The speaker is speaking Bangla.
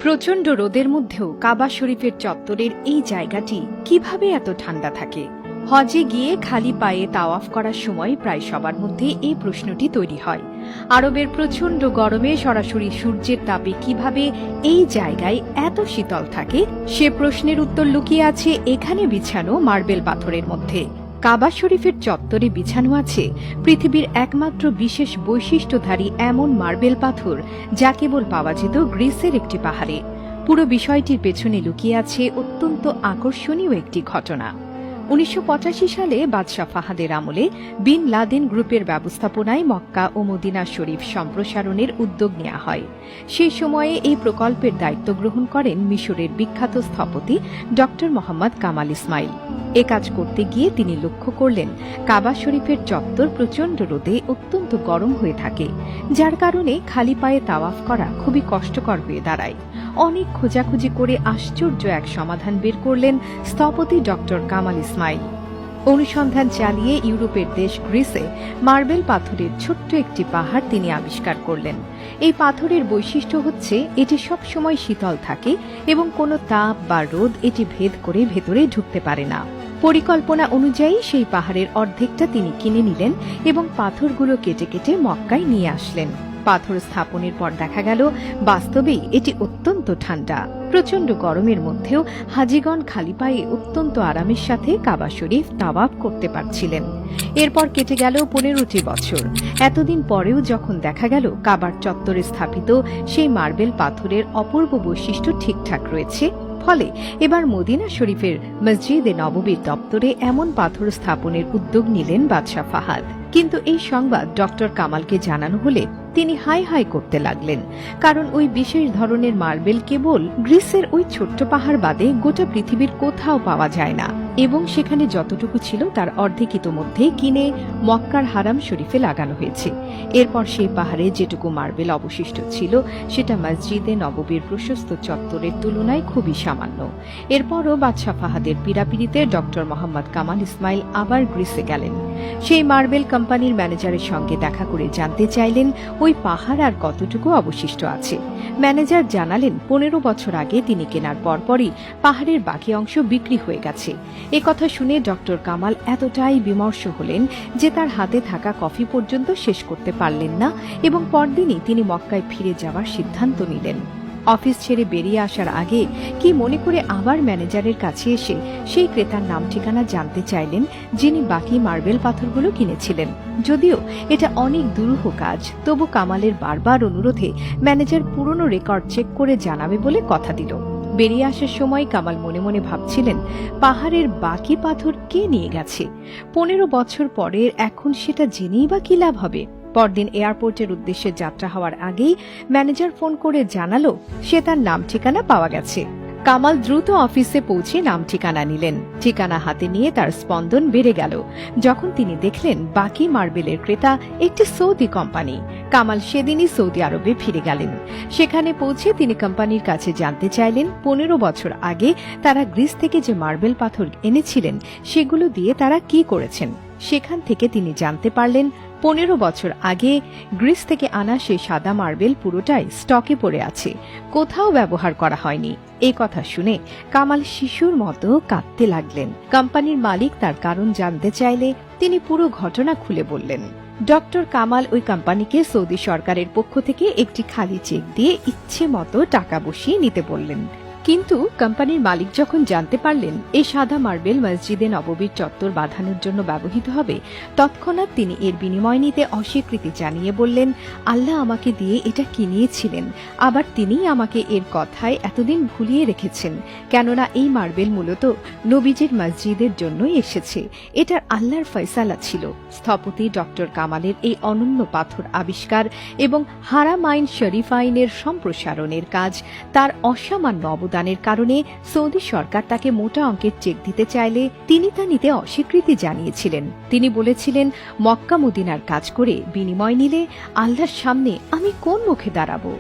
প্রচণ্ড রোদের মধ্যেও কাবা শরীফের চত্বরের এই জায়গাটি কিভাবে এত ঠান্ডা থাকে? হজে গিয়ে খালি পায়ে তাওয়াফ করার সময় প্রায় সবার মধ্যে এই প্রশ্নটি তৈরি হয়। আরবের প্রচণ্ড গরমে সরাসরি সূর্যের তাপে কিভাবে এই জায়গায় এত শীতল থাকে, সে প্রশ্নের উত্তর লুকিয়ে আছে এখানে বিছানো মার্বেল পাথরের মধ্যে। কাবা শরীফের চত্বরে বিছানো আছে পৃথিবীর একমাত্র বিশেষ বৈশিষ্ট্যধারী এমন মার্বেল পাথর, যা কেবল পাওয়া যেত গ্রিসের একটি পাহাড়ে। পুরো বিষয়টির পেছনে লুকিয়ে আছে অত্যন্ত আকর্ষণীয় একটি ঘটনা। ১৯৮৫ সালে বাদশাহ ফাহাদের আমলে বিন লাদেন গ্রুপের ব্যবস্থাপনায় মক্কা ও মদিনা শরীফ সম্প্রসারণের উদ্যোগ নেওয়া হয়। সেই সময়ে এই প্রকল্পের দায়িত্ব গ্রহণ করেন মিশরের বিখ্যাত স্থপতি ড মোহাম্মদ কামাল ইসমাইল। এ কাজ করতে গিয়ে তিনি লক্ষ্য করলেন কাবা শরীফের চত্বর প্রচণ্ড রোদে অত্যন্ত গরম হয়ে থাকে, যার কারণে খালি পায়ে তাওয়াফ করা খুবই কষ্টকর হয়ে দাঁড়ায়। অনেক খোঁজাখুঁজি করে আশ্চর্য এক সমাধান বের করলেন স্থপতি ড কামাল ইসমাইল। অনুসন্ধান চালিয়ে ইউরোপের দেশ গ্রিসে মার্বেল পাথরের ছোট্ট একটি পাহাড় তিনি আবিষ্কার করলেন। এই পাথরের বৈশিষ্ট্য হচ্ছে এটি সব সময় শীতল থাকে এবং কোনো তাপ বা রোদ এটি ভেদ করে ভেতরে ঢুকতে পারে না। পরিকল্পনা অনুযায়ী সেই পাহাড়ের অর্ধেকটা তিনি কিনে নিলেন এবং পাথরগুলো কেটে কেটে মক্কায় নিয়ে আসলেন। পাথর স্থাপনের পর দেখা গেল বাস্তবেই এটি অত্যন্ত ঠান্ডা। প্রচণ্ড গরমের মধ্যেও হাজিগণ খালি পায়ে অত্যন্ত আরামের সাথে কাবা শরীফ তাওয়াফ করতে পারছিলেন। এরপর কেটে গেল ১৫টি বছর। এতদিন পরেও যখন দেখা গেল কাবার চত্বরে স্থাপিত সেই মার্বেল পাথরের অপূর্ব বৈশিষ্ট্য ঠিকঠাক রয়েছে, ফলে এবার মদিনা শরীফের মসজিদে নববীর দপ্তরে এমন পাথর স্থাপনের উদ্যোগ নিলেন বাদশাহ ফাহাদ। কিন্তু এই সংবাদ ড কামালকে জানানো হলে তিনি হাই হাই করতে লাগলেন, কারণ ওই বিশেষ ধরনের মার্বেল কেবল গ্রিসের ওই ছোট্ট পাহাড় বাদে গোটা পৃথিবীর কোথাও পাওয়া যায় না, এবং সেখানে যতটুকু ছিল তার অর্ধেক ইতোমধ্যে কিনে মক্কার হারাম শরীফে লাগানো হয়েছে। এরপর সেই পাহাড়ে যেটুকু মার্বেল অবশিষ্ট ছিল সেটা মসজিদে নববীর প্রশস্ত চত্বরের তুলনায় খুবই সামান্য। এরপরও বাদশাহ ফাহাদের পীড়াপিড়িতে ড মোহাম্মদ কামাল ইসমাইল আবার গ্রিসে গেলেন। সেই মার্বেল কোম্পানির ম্যানেজারের সঙ্গে দেখা করে জানতে চাইলেন ওই পাহাড় আর কতটুকু অবশিষ্ট আছে। ম্যানেজার জানালেন ১৫ বছর আগে তিনি কেনার পরপরই পাহাড়ের বাকি অংশ বিক্রি হয়ে গেছে। এ কথা শুনে ড কামাল এতটাই বিমর্ষ হলেন যে তার হাতে থাকা কফি পর্যন্ত শেষ করতে পারলেন না, এবং পরদিনই তিনি মক্কায় ফিরে যাওয়ার সিদ্ধান্ত নিলেন। অফিস ছেড়ে বেরিয়ে আসার আগে কি মনে করে আবার ম্যানেজারের কাছে এসে সেই ক্রেতার নাম ঠিকানা জানতে চাইলেন যিনি বাকি মার্বেল পাথরগুলো কিনেছিলেন। যদিও এটা অনেক দুরূহ কাজ, তবু কামালের বারবার অনুরোধে ম্যানেজার পুরনো রেকর্ড চেক করে জানাবে বলে কথা দিল। বেরিয়ে আসার সময় কামাল মনে মনে ভাবছিলেন পাহাড়ের বাকি পাথর কে নিয়ে গেছে। ১৫ বছর পরে এখন সেটা জেনেই বা কি লাভ হবে। পরদিন এয়ারপোর্টের উদ্দেশ্যে যাত্রা হওয়ার আগেই ম্যানেজার ফোন করে জানালো সে তার নাম ঠিকানা পাওয়া গেছে। কামাল দ্রুত অফিসে পৌঁছে নাম ঠিকানা নিলেন। ঠিকানা হাতে নিয়ে তার স্পন্দন বেড়ে গেল যখন তিনি দেখলেন বাকি মার্বেলের ক্রেতা একটি সৌদি কোম্পানি। কামাল সেদিনই সৌদি আরবে ফিরে গেলেন। সেখানে পৌঁছে তিনি কোম্পানির কাছে জানতে চাইলেন ১৫ বছর আগে তারা গ্রিস থেকে যে মার্বেল পাথর এনেছিলেন সেগুলো দিয়ে তারা কি করেছেন। সেখান থেকে তিনি জানতে পারলেন ১৫ বছর আগে গ্রিস থেকে আনা সেই সাদা মার্বেল পুরোটাই স্টকে পড়ে আছে, কোথাও ব্যবহার করা হয়নি। এই কথা শুনে কামাল শিশুর মতো কাঁদতে লাগলেন। কোম্পানির মালিক তার কারণ জানতে চাইলে তিনি পুরো ঘটনা খুলে বললেন। ড কামাল ওই কোম্পানিকে সৌদি সরকারের পক্ষ থেকে একটি খালি চেক দিয়ে ইচ্ছে মতো টাকা বসিয়ে নিতে বললেন। কিন্তু কোম্পানির মালিক যখন জানতে পারলেন এই সাদা মার্বেল মসজিদে নববীর চত্বর বাঁধানোর জন্য ব্যবহৃত হবে, তৎক্ষণাৎ তিনি এর বিনিময় নিতে অস্বীকৃতি জানিয়ে বললেন, আল্লাহ আমাকে দিয়ে এটা কিনিয়েছিলেন, আবার তিনি আমাকে এর কথায় এতদিন ভুলিয়ে রেখেছেন, কেননা এই মার্বেল মূলত নবীজির মসজিদের জন্যই এসেছে, এটার আল্লাহর ফয়সালা ছিল। স্থপতি ড কামালের এই অনন্য পাথর আবিষ্কার এবং হারামাইন শরীফাইনের সম্প্রসারণের কাজ তার অসামান্য অবদানের কারণে সৌদি সরকার তাকে মোটা অঙ্কের চেক দিতে চাইলে তিনি তা নিতে অস্বীকৃতি জানিয়েছিলেন। তিনি বলেছিলেন, মক্কা মদিনার কাজ করে বিনিময় নিলে আল্লাহর সামনে আমি কোন মুখে দাঁড়াবো।